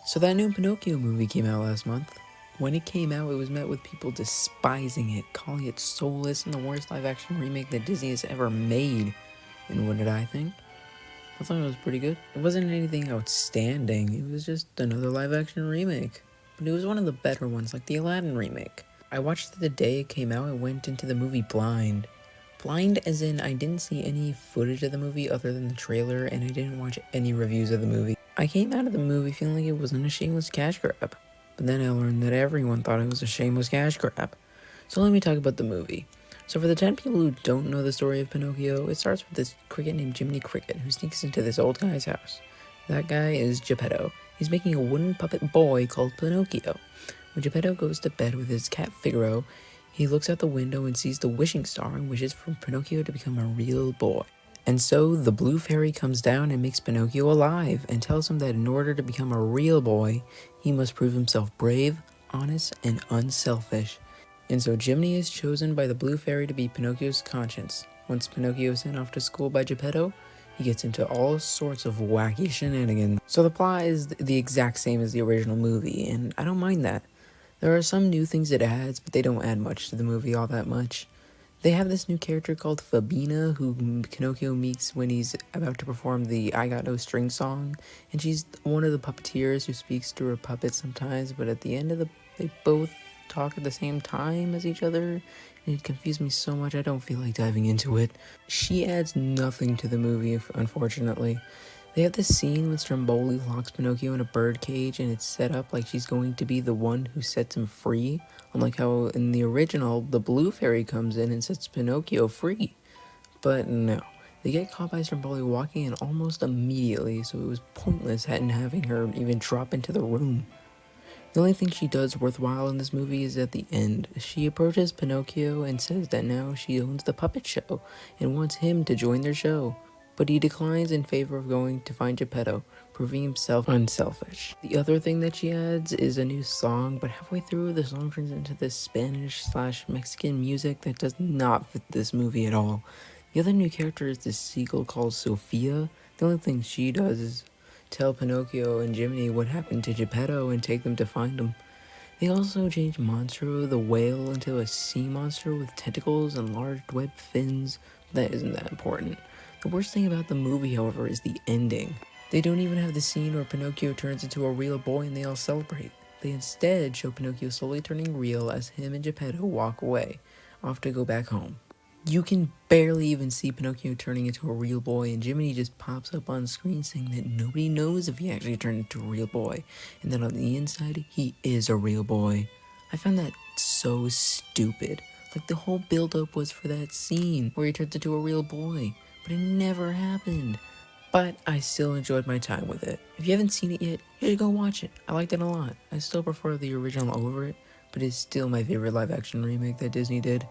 So that new Pinocchio movie came out last month. When it came out, it was met with people despising it, calling it soulless and the worst live-action remake that Disney has ever made. And what did I think? I thought it was pretty good. It wasn't anything outstanding, it was just another live-action remake. But it was one of the better ones, like the Aladdin remake. I watched it the day it came out and went into the movie blind. Blind as in I didn't see any footage of the movie other than the trailer, and I didn't watch any reviews of the movie. I came out of the movie feeling like it wasn't a shameless cash grab, but then I learned that everyone thought it was a shameless cash grab. So let me talk about the movie. So for the 10 people who don't know the story of Pinocchio, it starts with this cricket named Jiminy Cricket who sneaks into this old guy's house. That guy is Geppetto. He's making a wooden puppet boy called Pinocchio. When Geppetto goes to bed with his cat Figaro, he looks out the window and sees the wishing star and wishes for Pinocchio to become a real boy. And so the blue fairy comes down and makes Pinocchio alive and tells him that in order to become a real boy, he must prove himself brave, honest, and unselfish. And so Jiminy is chosen by the blue fairy to be Pinocchio's conscience. Once Pinocchio is sent off to school by Geppetto, he gets into all sorts of wacky shenanigans. So the plot is the exact same as the original movie, and I don't mind that. There are some new things it adds, but they don't add much to the movie all that much. They have this new character called Fabina, who Pinocchio meets when he's about to perform the I Got No String song, and she's one of the puppeteers who speaks through her puppet sometimes, but at the end of they both talk at the same time as each other, and it confused me so much I don't feel like diving into it. She adds nothing to the movie, unfortunately. They have this scene when Stromboli locks Pinocchio in a bird cage and it's set up like she's going to be the one who sets him free, unlike how in the original, the blue fairy comes in and sets Pinocchio free. But no, they get caught by Stromboli walking in almost immediately, so it was pointless having her even drop into the room. The only thing she does worthwhile in this movie is at the end. She approaches Pinocchio and says that now she owns the puppet show and wants him to join their show. But he declines in favor of going to find Geppetto, proving himself unselfish. The other thing that she adds is a new song, but halfway through, the song turns into this Spanish/Mexican music that does not fit this movie at all. The other new character is this seagull called Sophia. The only thing she does is tell Pinocchio and Jiminy what happened to Geppetto and take them to find him. They also changed Monstro the whale into a sea monster with tentacles and large webbed fins, but that isn't that important. The worst thing about the movie, however, is the ending. They don't even have the scene where Pinocchio turns into a real boy and they all celebrate. They instead show Pinocchio slowly turning real as him and Geppetto walk away, off to go back home. You can barely even see Pinocchio turning into a real boy, and Jiminy just pops up on screen saying that nobody knows if he actually turned into a real boy, and that on the inside, he is a real boy. I found that so stupid. Like, the whole build-up was for that scene where he turns into a real boy, but it never happened. But I still enjoyed my time with it. If you haven't seen it yet, you should go watch it. I liked it a lot. I still prefer the original over it, but it's still my favorite live-action remake that Disney did.